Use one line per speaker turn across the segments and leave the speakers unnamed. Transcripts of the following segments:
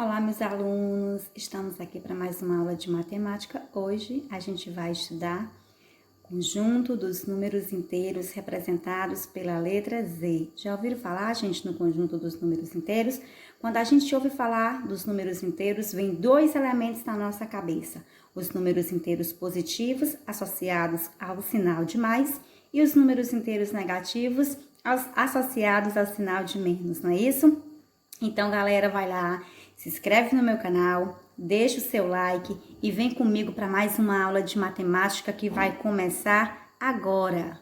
Olá, meus alunos! Estamos aqui para mais uma aula de matemática. Hoje a gente vai estudar o conjunto dos números inteiros representados pela letra Z. Já ouviram falar, gente, no conjunto dos números inteiros? Quando a gente ouve falar dos números inteiros, vem dois elementos na nossa cabeça: os números inteiros positivos, associados ao sinal de mais, e os números inteiros negativos, associados ao sinal de menos, não é isso? Então, galera, vai lá, se inscreve no meu canal, deixa o seu like e vem comigo para mais uma aula de matemática que vai começar agora.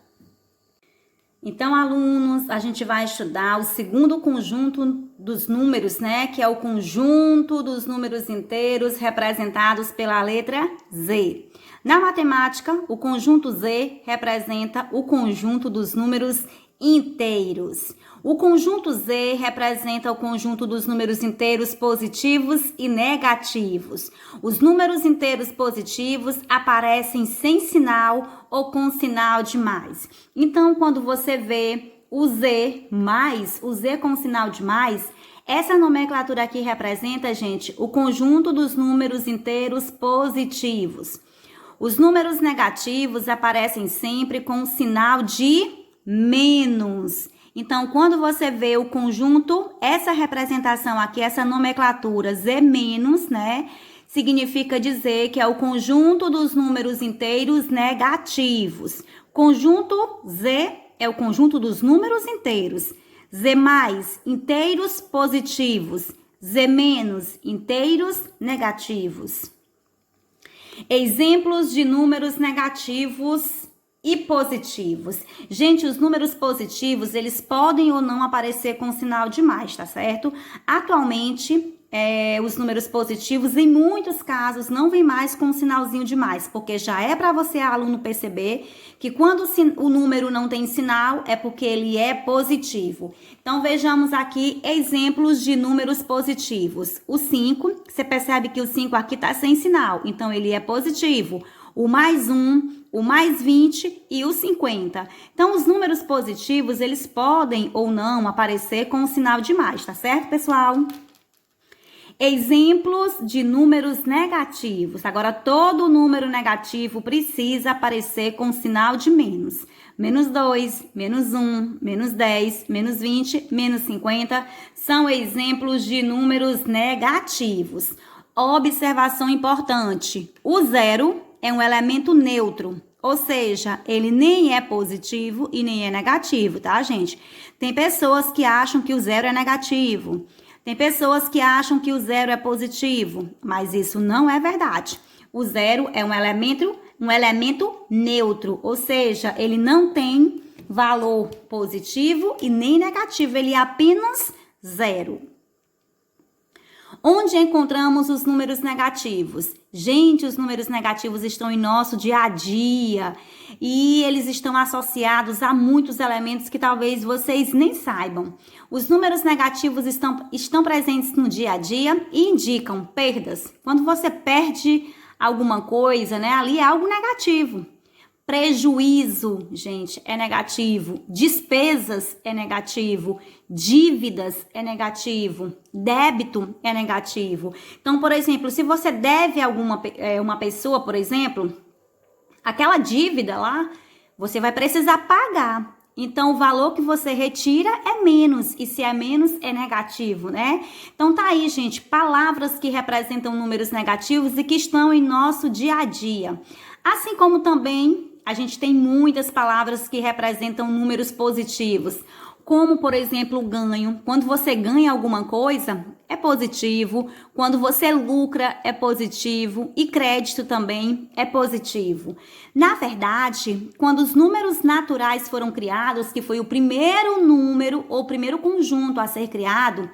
Então, alunos, a gente vai estudar o segundo conjunto dos números, né? Que é o conjunto dos números inteiros representados pela letra Z. Na matemática, o conjunto Z representa o conjunto dos números inteiros. O conjunto Z representa o conjunto dos números inteiros positivos e negativos. Os números inteiros positivos aparecem sem sinal ou com sinal de mais. Então, quando você vê o Z mais, o Z com sinal de mais, essa nomenclatura aqui representa, gente, o conjunto dos números inteiros positivos. Os números negativos aparecem sempre com o sinal de menos. Então, quando você vê o conjunto, essa representação aqui, essa nomenclatura Z menos, né? Significa dizer que é o conjunto dos números inteiros negativos. Conjunto Z é o conjunto dos números inteiros. Z mais, inteiros positivos. Z menos, inteiros negativos. Exemplos de números negativos e positivos. Gente, os números positivos, eles podem ou não aparecer com sinal de mais, tá certo? Atualmente, os números positivos, em muitos casos, não vem mais com um sinalzinho de mais, porque já é para você, aluno, perceber que quando o número não tem sinal, é porque ele é positivo. Então, vejamos aqui exemplos de números positivos. O 5, você percebe que o 5 aqui está sem sinal, então ele é positivo. O mais 1, o mais 20 e o 50. Então, os números positivos, eles podem ou não aparecer com o sinal de mais, tá certo, pessoal? Exemplos de números negativos. Agora, todo número negativo precisa aparecer com sinal de menos. Menos 2, menos 1, menos 10, menos 20, menos 50 são exemplos de números negativos. Observação importante: o zero é um elemento neutro, ou seja, ele nem é positivo e nem é negativo, tá, gente? Tem pessoas que acham que o zero é negativo, tem pessoas que acham que o zero é positivo, mas isso não é verdade. O zero é um elemento neutro, ou seja, ele não tem valor positivo e nem negativo, ele é apenas zero. Onde encontramos os números negativos? Gente, os números negativos estão em nosso dia a dia e eles estão associados a muitos elementos que talvez vocês nem saibam. Os números negativos estão presentes no dia a dia e indicam perdas. Quando você perde alguma coisa, né, ali é algo negativo. Prejuízo, gente, é negativo. Despesas é negativo. Dívidas é negativo. Débito é negativo. Então, por exemplo, se você deve a uma pessoa, por exemplo, aquela dívida lá, você vai precisar pagar. Então, o valor que você retira é menos. E se é menos, é negativo, né? Então, tá aí, gente, palavras que representam números negativos e que estão em nosso dia a dia. Assim como também a gente tem muitas palavras que representam números positivos, como, por exemplo, ganho. Quando você ganha alguma coisa, é positivo. Quando você lucra, é positivo. E crédito também é positivo. Na verdade, quando os números naturais foram criados, que foi o primeiro número ou primeiro conjunto a ser criado,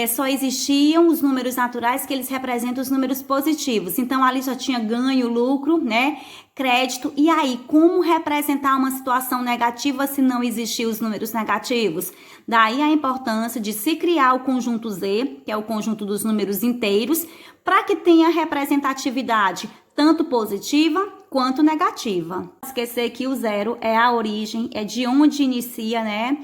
só existiam os números naturais que eles representam os números positivos. Então, ali só tinha ganho, lucro, né? Crédito. E aí, como representar uma situação negativa se não existiam os números negativos? Daí a importância de se criar o conjunto Z, que é o conjunto dos números inteiros, para que tenha representatividade tanto positiva quanto negativa. Não esquecer que o zero é a origem, é de onde inicia, né,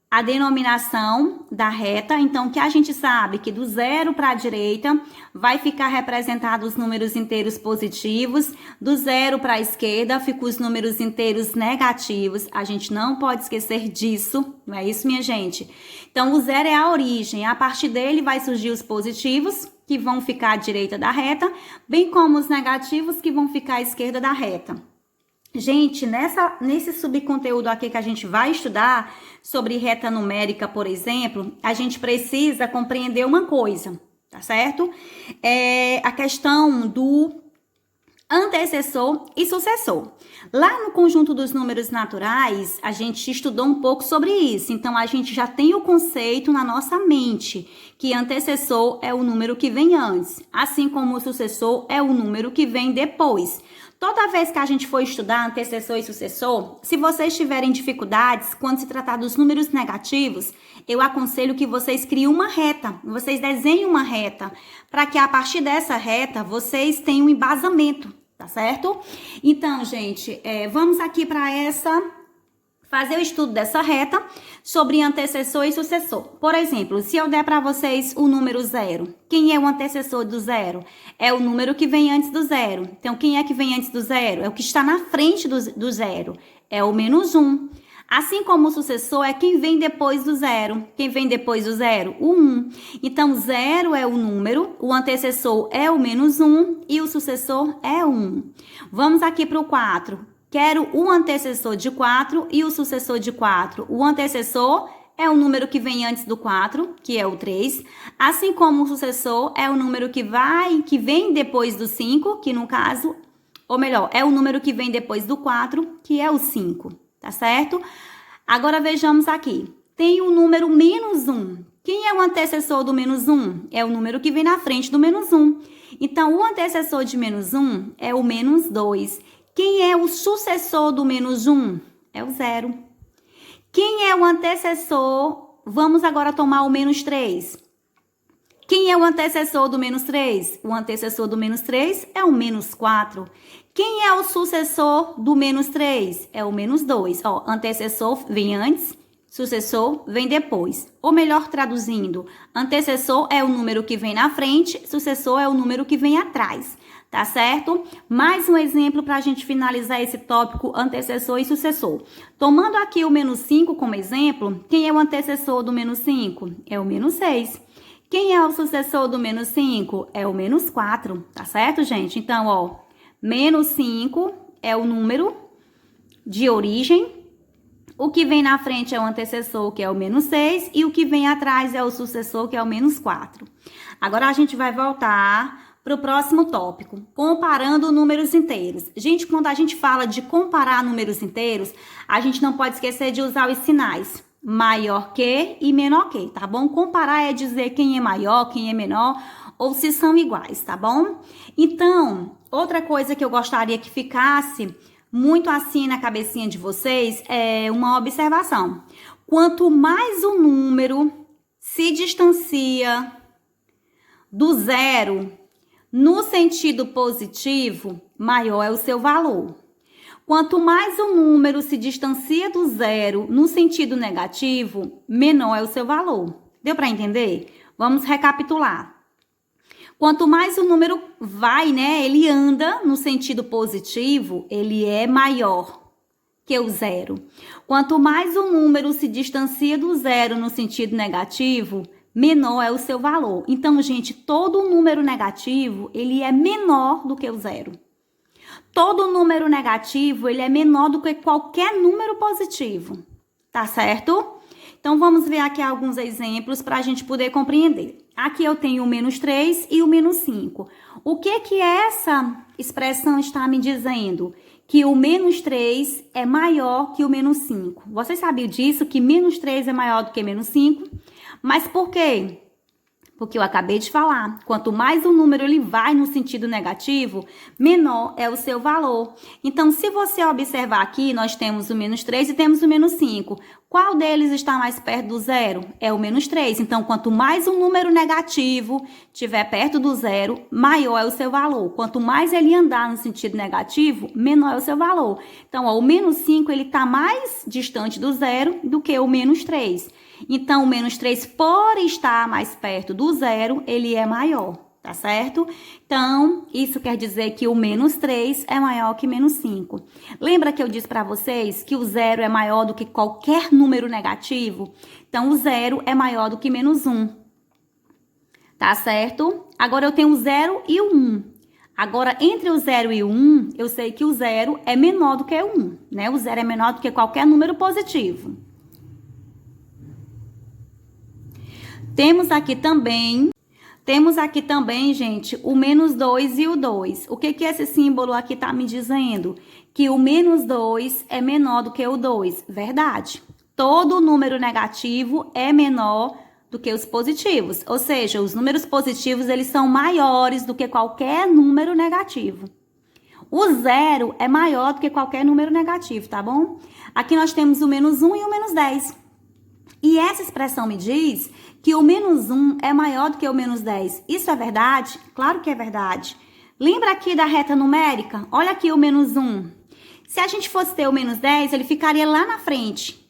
a denominação da reta. Então, que a gente sabe que do 0 para a direita vai ficar representado os números inteiros positivos, do 0 para a esquerda ficam os números inteiros negativos. A gente não pode esquecer disso, não é isso, minha gente? Então, o 0 é a origem, a partir dele vai surgir os positivos, que vão ficar à direita da reta, bem como os negativos, que vão ficar à esquerda da reta. Gente, nesse subconteúdo aqui que a gente vai estudar sobre reta numérica, por exemplo, a gente precisa compreender uma coisa, tá certo? É a questão do antecessor e sucessor. Lá no conjunto dos números naturais, a gente estudou um pouco sobre isso. Então, a gente já tem o conceito na nossa mente que antecessor é o número que vem antes, assim como o sucessor é o número que vem depois. Toda vez que a gente for estudar antecessor e sucessor, se vocês tiverem dificuldades quando se tratar dos números negativos, eu aconselho que vocês criem uma reta, vocês desenhem uma reta, para que a partir dessa reta vocês tenham um embasamento, tá certo? Então, gente, vamos aqui para fazer o estudo dessa reta sobre antecessor e sucessor. Por exemplo, se eu der para vocês o número 0, quem é o antecessor do 0? É o número que vem antes do 0. Então, quem é que vem antes do 0? É o que está na frente do 0. É o menos 1. Assim como o sucessor é quem vem depois do 0. Quem vem depois do 0? O 1. Então, 0 é o número, o antecessor é o menos 1 e o sucessor é o 1. Vamos aqui para o 4. Quero o antecessor de 4 e o sucessor de 4. O antecessor é o número que vem antes do 4, que é o 3. Assim como o sucessor é o número que vem depois do 5, que no caso, ou melhor, é o número que vem depois do 4, que é o 5, tá certo? Agora vejamos aqui. Tem o número menos 1. Quem é o antecessor do menos 1? É o número que vem na frente do menos 1. Então, o antecessor de menos 1 é o menos 2. Quem é o sucessor do menos 1? É o 0. Quem é o antecessor? Vamos agora tomar o menos 3. Quem é o antecessor do menos 3? O antecessor do menos 3 é o menos 4. Quem é o sucessor do menos 3? É o menos 2. Ó, antecessor vem antes, sucessor vem depois. Ou melhor, traduzindo, antecessor é o número que vem na frente, sucessor é o número que vem atrás. Tá certo? Mais um exemplo para a gente finalizar esse tópico antecessor e sucessor. Tomando aqui o menos 5 como exemplo, quem é o antecessor do menos 5? É o menos 6. Quem é o sucessor do menos 5? É o menos 4, tá certo, gente? Então, ó, menos 5 é o número de origem. O que vem na frente é o antecessor, que é o menos 6, e o que vem atrás é o sucessor, que é o menos 4. Agora, a gente vai voltar para o próximo tópico, comparando números inteiros. Gente, quando a gente fala de comparar números inteiros, a gente não pode esquecer de usar os sinais maior que e menor que, tá bom? Comparar é dizer quem é maior, quem é menor, ou se são iguais, tá bom? Então, outra coisa que eu gostaria que ficasse muito assim na cabecinha de vocês é uma observação. Quanto mais o número se distancia do 0 no sentido positivo, maior é o seu valor. Quanto mais o número se distancia do 0 no sentido negativo, menor é o seu valor. Deu para entender? Vamos recapitular. Quanto mais o número vai, ele anda no sentido positivo, ele é maior que o 0. Quanto mais o número se distancia do 0 no sentido negativo, menor é o seu valor. Então, gente, todo número negativo, ele é menor do que o 0. Todo número negativo, ele é menor do que qualquer número positivo, tá certo? Então, vamos ver aqui alguns exemplos para a gente poder compreender. Aqui eu tenho o menos 3 e o menos 5. O que essa expressão está me dizendo? Que o menos 3 é maior que o menos 5. Vocês sabiam disso? Que menos 3 é maior do que menos 5? Mas por quê? Porque eu acabei de falar, quanto mais o número ele vai no sentido negativo, menor é o seu valor. Então, se você observar aqui, nós temos o menos 3 e temos o menos 5. Qual deles está mais perto do zero? É o menos 3. Então, quanto mais um número negativo estiver perto do zero, maior é o seu valor. Quanto mais ele andar no sentido negativo, menor é o seu valor. Então, ó, o menos 5 ele está mais distante do zero do que o menos 3. Então, o menos 3, por estar mais perto do zero, ele é maior, tá certo? Então, isso quer dizer que o menos 3 é maior que menos 5. Lembra que eu disse para vocês que o zero é maior do que qualquer número negativo? Então, o zero é maior do que menos 1, tá certo? Agora, eu tenho o 0 e o 1. Agora, entre o 0 e o 1, eu sei que o 0 é menor do que o 1, né? O 0 é menor do que qualquer número positivo. Temos aqui também, gente, o menos 2 e o 2. O que esse símbolo aqui está me dizendo? Que o menos 2 é menor do que o 2. Verdade. Todo número negativo é menor do que os positivos. Ou seja, os números positivos, eles são maiores do que qualquer número negativo. O 0 é maior do que qualquer número negativo, tá bom? Aqui nós temos o menos 1 e o menos 10. E essa expressão me diz que o menos 1 é maior do que o menos 10. Isso é verdade? Claro que é verdade. Lembra aqui da reta numérica? Olha aqui o menos 1. Se a gente fosse ter o menos 10, ele ficaria lá na frente.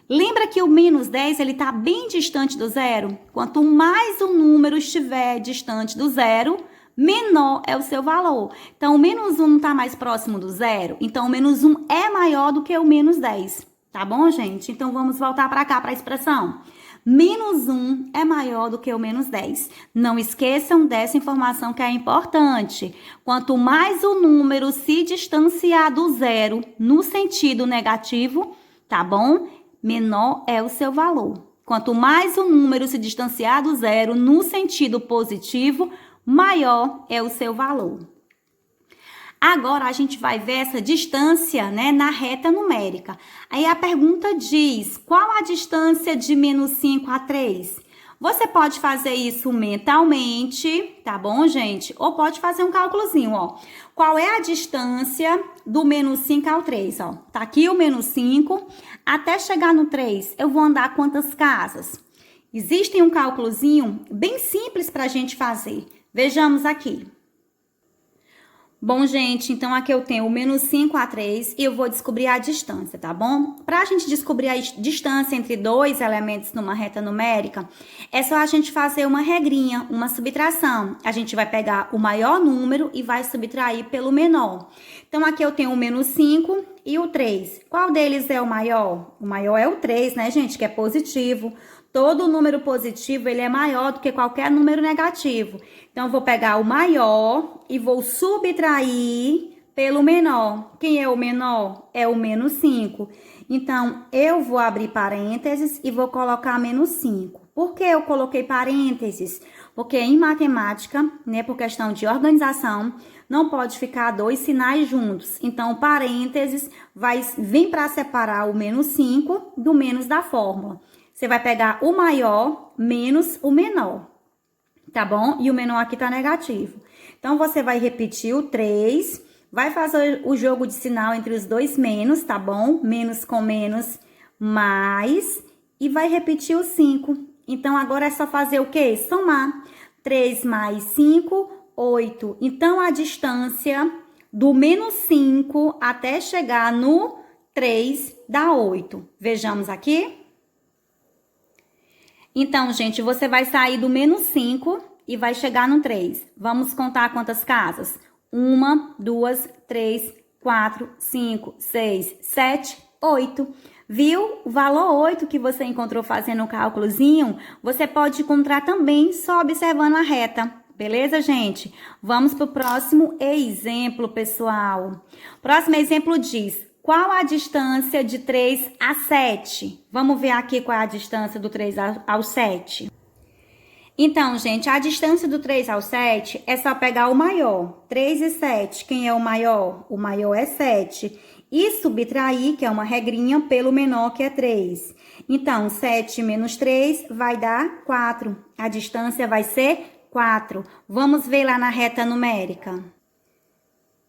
Lembra que o menos 10 ele está bem distante do zero? Quanto mais o número estiver distante do zero, menor é o seu valor. Então, o menos 1 não está mais próximo do zero. Então, o menos 1 é maior do que o menos 10. Tá bom, gente? Então, vamos voltar para cá, para a expressão. Menos 1 é maior do que o menos 10. Não esqueçam dessa informação que é importante. Quanto mais o número se distanciar do zero no sentido negativo, tá bom? Menor é o seu valor. Quanto mais o número se distanciar do zero no sentido positivo, maior é o seu valor. Agora, a gente vai ver essa distância, né, na reta numérica. Aí a pergunta diz, qual a distância de menos 5 a 3? Você pode fazer isso mentalmente, tá bom, gente? Ou pode fazer um cálculozinho, ó. Qual é a distância do menos 5 ao 3, ó? Tá aqui o menos 5, até chegar no 3, eu vou andar quantas casas? Existe um cálculozinho bem simples pra gente fazer. Vejamos aqui. Bom, gente, então aqui eu tenho o menos 5 a 3 e eu vou descobrir a distância, tá bom? Para a gente descobrir a distância entre dois elementos numa reta numérica, é só a gente fazer uma regrinha, uma subtração. A gente vai pegar o maior número e vai subtrair pelo menor. Então, aqui eu tenho o menos 5 e o 3. Qual deles é o maior? O maior é o 3, né, gente, que é positivo. Todo número positivo, ele é maior do que qualquer número negativo. Então, eu vou pegar o maior e vou subtrair pelo menor. Quem é o menor? É o menos 5. Então, eu vou abrir parênteses e vou colocar menos 5. Por que eu coloquei parênteses? Porque em matemática, né, por questão de organização, não pode ficar dois sinais juntos. Então, parênteses vem para separar o menos 5 do menos da fórmula. Você vai pegar o maior menos o menor, tá bom? E o menor aqui tá negativo. Então, você vai repetir o 3, vai fazer o jogo de sinal entre os dois menos, tá bom? Menos com menos, mais, e vai repetir o 5. Então, agora é só fazer o quê? Somar. 3 mais 5, 8. Então, a distância do menos 5 até chegar no 3 dá 8. Vejamos aqui. Então, gente, você vai sair do menos 5 e vai chegar no 3. Vamos contar quantas casas? 1, 2, 3, 4, 5, 6, 7, 8. Viu? O valor 8 que você encontrou fazendo o cálculozinho, você pode encontrar também só observando a reta. Beleza, gente? Vamos para o próximo exemplo, pessoal. Próximo exemplo diz... Qual a distância de 3 a 7? Vamos ver aqui qual é a distância do 3 ao 7. Então, gente, a distância do 3 ao 7 é só pegar o maior. 3 e 7, quem é o maior? O maior é 7. e subtrair, que é uma regrinha, pelo menor, que é 3. Então, 7 menos 3 vai dar 4. A distância vai ser 4. Vamos ver lá na reta numérica.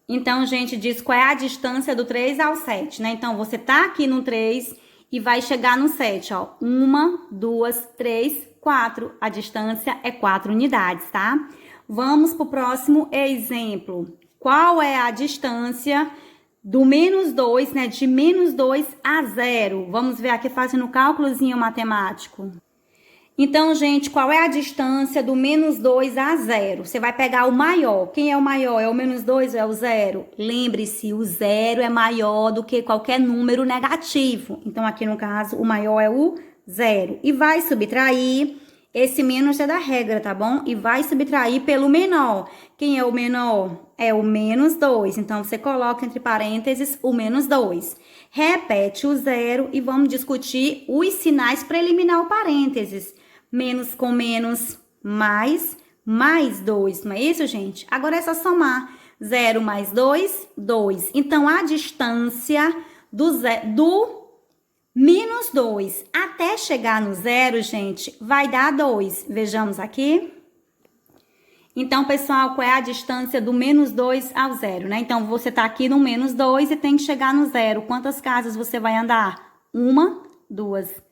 Então, gente, diz qual é a distância do 3 ao 7, né? Então, você tá aqui no 3 e vai chegar no 7, ó. 1, 2, 3, 4. A distância é 4 unidades, tá? Vamos pro próximo exemplo. Qual é a distância do menos 2, né? De menos 2 a 0. Vamos ver aqui fazendo o cálculozinho matemático. Então, gente, qual é a distância do menos 2 a 0? Você vai pegar o maior. Quem é o maior? É o menos 2 ou é o 0? Lembre-se, o 0 é maior do que qualquer número negativo. Então, aqui no caso, o maior é o 0. E vai subtrair, esse menos é da regra, tá bom? E vai subtrair pelo menor. Quem é o menor? É o menos 2. Então, você coloca entre parênteses o menos 2. Repete o 0 e vamos discutir os sinais para eliminar o parênteses. Menos com menos, mais 2, não é isso, gente? Agora é só somar. 0 mais 2, 2. Então, a distância do menos 2 até chegar no 0, gente, vai dar 2. Vejamos aqui. Então, pessoal, qual é a distância do menos 2 ao 0, né? Então, você tá aqui no menos 2 e tem que chegar no 0. Quantas casas você vai andar? 1, 2.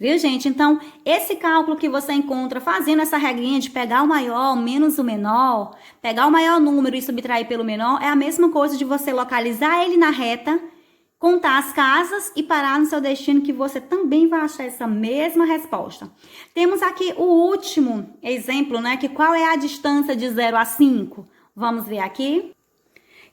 Viu, gente? Então, esse cálculo que você encontra fazendo essa regrinha de pegar o maior menos o menor, pegar o maior número e subtrair pelo menor, é a mesma coisa de você localizar ele na reta, contar as casas e parar no seu destino, que você também vai achar essa mesma resposta. Temos aqui o último exemplo, né? Que qual é a distância de 0 a 5? Vamos ver aqui.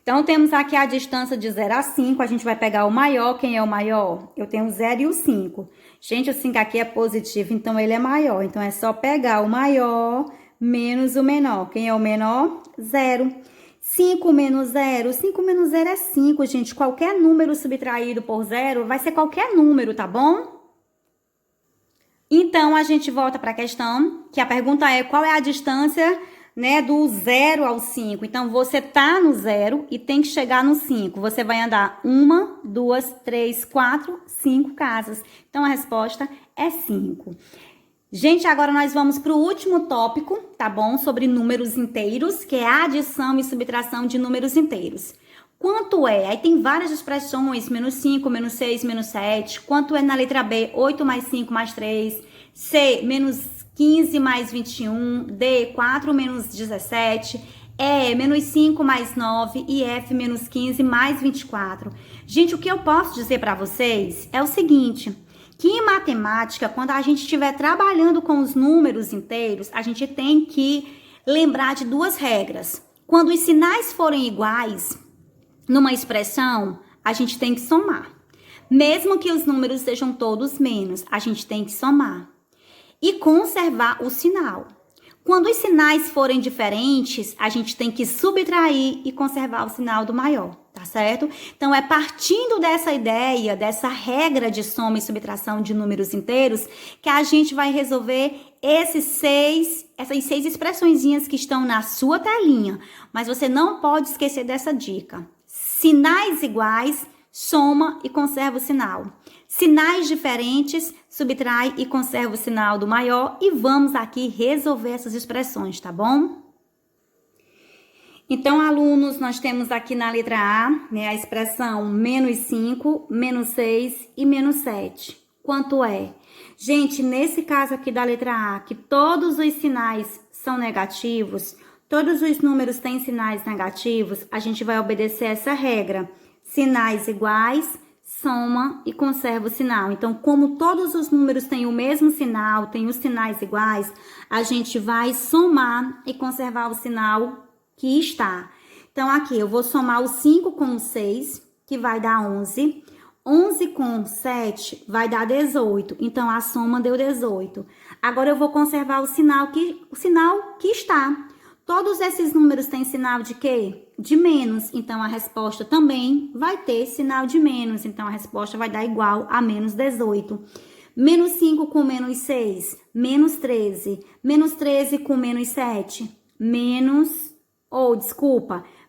Então, temos aqui a distância de 0 a 5, a gente vai pegar o maior. Quem é o maior? Eu tenho o 0 e o 5. Gente, o 5 aqui é positivo, então ele é maior. Então, é só pegar o maior menos o menor. Quem é o menor? 0. 5 menos 0. 5 menos 0 é 5, gente. Qualquer número subtraído por 0 vai ser qualquer número, tá bom? Então, a gente volta para a questão, que a pergunta é qual é a distância, né, do 0 ao 5. Então, você tá no 0 e tem que chegar no 5. Você vai andar 1, 2, 3, 4, 5 casas. Então, a resposta é 5. Gente, agora nós vamos para o último tópico, tá bom? Sobre números inteiros, que é a adição e subtração de números inteiros. Quanto é? Aí tem várias expressões, menos 5, menos 6, menos 7. Quanto é na letra B? 8 mais 5 mais 3. C, menos 15 mais 21, D, 4 menos 17, E, menos 5 mais 9 e F, menos 15 mais 24. Gente, o que eu posso dizer para vocês é o seguinte, que em matemática, quando a gente estiver trabalhando com os números inteiros, a gente tem que lembrar de duas regras. Quando os sinais forem iguais numa expressão, a gente tem que somar. Mesmo que os números sejam todos menos, a gente tem que somar. E conservar o sinal. Quando os sinais forem diferentes, a gente tem que subtrair e conservar o sinal do maior, tá certo? Então, é partindo dessa ideia, dessa regra de soma e subtração de números inteiros, que a gente vai resolver essas seis expressõezinhas que estão na sua telinha. Mas você não pode esquecer dessa dica. Sinais iguais, soma e conserva o sinal. Sinais diferentes, subtrai e conserva o sinal do maior. E vamos aqui resolver essas expressões, tá bom? Então, alunos, nós temos aqui na letra A, né, a expressão menos 5, menos 6 e menos 7. Quanto é? Gente, nesse caso aqui da letra A, que todos os sinais são negativos, todos os números têm sinais negativos, a gente vai obedecer essa regra. Sinais iguais, soma e conserva o sinal. Então, como todos os números têm o mesmo sinal, têm os sinais iguais, a gente vai somar e conservar o sinal que está. Então, aqui eu vou somar o 5 com o 6, que vai dar 11. 11 com 7 vai dar 18. Então, a soma deu 18. Agora, eu vou conservar o sinal que está. Todos esses números têm sinal de quê? De menos. Então, a resposta também vai ter sinal de menos. Então, a resposta vai dar igual a menos 18. Menos 5 com menos 6, menos 13. Menos 13 com menos 7, menos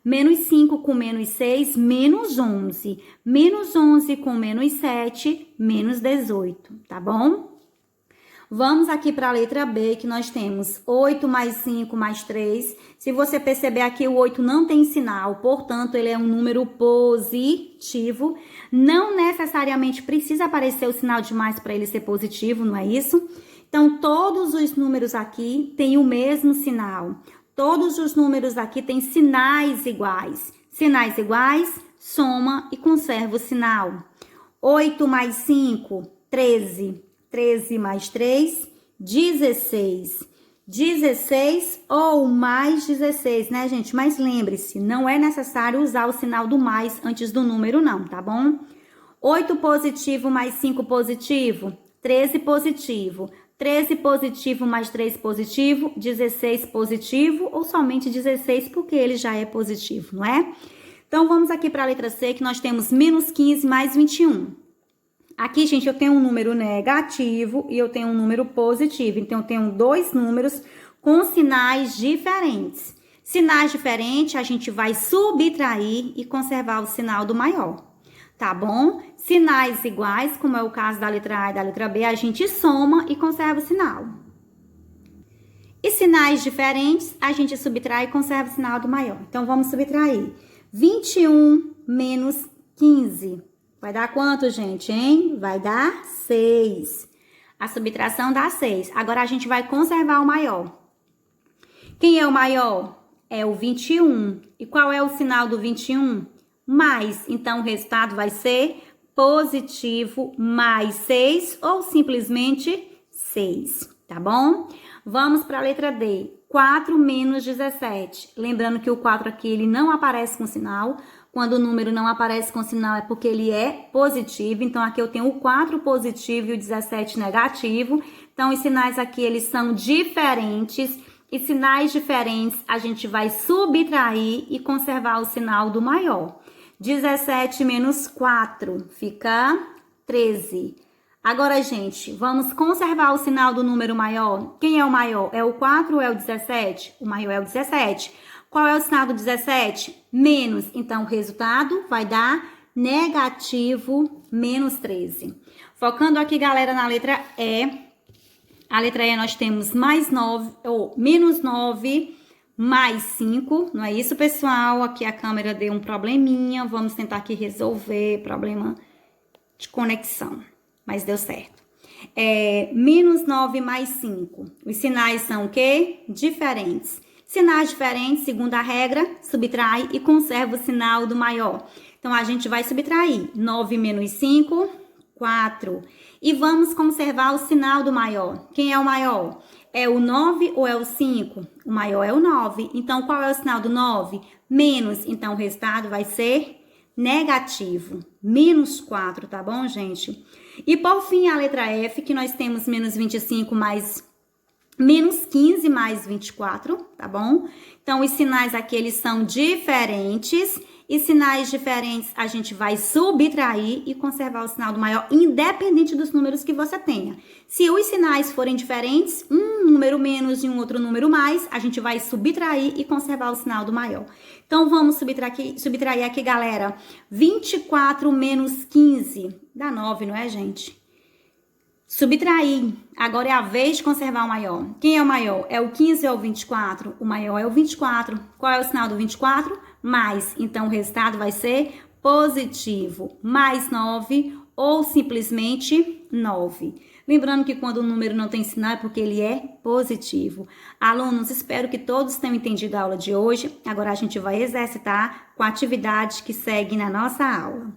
Menos 5 com menos 6, menos 11. Menos 11 com menos 7, menos 18, tá bom? Vamos aqui para a letra B, que nós temos 8 mais 5 mais 3. Se você perceber aqui, o 8 não tem sinal, portanto, ele é um número positivo. Não necessariamente precisa aparecer o sinal de mais para ele ser positivo, não é isso? Então, todos os números aqui têm o mesmo sinal. Todos os números aqui têm sinais iguais. Sinais iguais, soma e conserva o sinal. 8 mais 5, 13. 13 mais 3, 16. 16 ou mais 16, né, gente? Mas lembre-se, não é necessário usar o sinal do mais antes do número, não, tá bom? 8 positivo mais 5 positivo, 13 positivo. 13 positivo mais 3 positivo, 16 positivo ou somente 16 porque ele já é positivo, não é? Então, vamos aqui para a letra C, que nós temos menos 15 mais 21. Aqui, gente, eu tenho um número negativo e eu tenho um número positivo. Então, eu tenho dois números com sinais diferentes. Sinais diferentes, a gente vai subtrair e conservar o sinal do maior, tá bom? Sinais iguais, como é o caso da letra A e da letra B, a gente soma e conserva o sinal. E sinais diferentes, a gente subtrai e conserva o sinal do maior. Então, vamos subtrair. 21 menos 15. Vai dar quanto, gente, hein? Vai dar 6. A subtração dá 6. Agora, a gente vai conservar o maior. Quem é o maior? É o 21. E qual é o sinal do 21? Mais. Então, o resultado vai ser positivo mais 6 ou simplesmente 6, tá bom? Vamos para a letra D. 4 menos 17. Lembrando que o 4 aqui, ele não aparece com sinal. Quando o número não aparece com sinal é porque ele é positivo. Então, aqui eu tenho o 4 positivo e o 17 negativo. Então, os sinais aqui, eles são diferentes. E sinais diferentes, a gente vai subtrair e conservar o sinal do maior. 17 menos 4 fica 13. Agora, gente, vamos conservar o sinal do número maior. Quem é o maior? É o 4 ou é o 17? O maior é o 17. Qual é o sinal do 17? Menos. Então, o resultado vai dar negativo menos 13. Focando aqui, galera, na letra E. A letra E nós temos mais 9, ou menos 9 mais 5. Não é isso, pessoal? Aqui a câmera deu um probleminha. Vamos tentar aqui resolver problema de conexão. Mas deu certo. Menos 9 mais 5. Os sinais são o quê? Diferentes. Sinais diferentes, segundo a regra, subtrai e conserva o sinal do maior. Então, a gente vai subtrair. 9 menos 5, 4. E vamos conservar o sinal do maior. Quem é o maior? É o 9 ou é o 5? O maior é o 9. Então, qual é o sinal do 9? Menos. Então, o resultado vai ser negativo. Menos 4, tá bom, gente? E, por fim, a letra F, que nós temos menos 25 mais menos 15 mais 24, tá bom? Então, os sinais aqui, eles são diferentes. E sinais diferentes, a gente vai subtrair e conservar o sinal do maior, independente dos números que você tenha. Se os sinais forem diferentes, um número menos e um outro número mais, a gente vai subtrair e conservar o sinal do maior. Então, vamos subtrair aqui, galera. 24 menos 15, dá 9, não é, gente? Subtrair. Agora é a vez de conservar o maior. Quem é o maior? É o 15 ou o 24? O maior é o 24. Qual é o sinal do 24? Mais. Então, o resultado vai ser positivo. Mais 9 ou simplesmente 9. Lembrando que quando o número não tem sinal é porque ele é positivo. Alunos, espero que todos tenham entendido a aula de hoje. Agora a gente vai exercitar com a atividade que segue na nossa aula.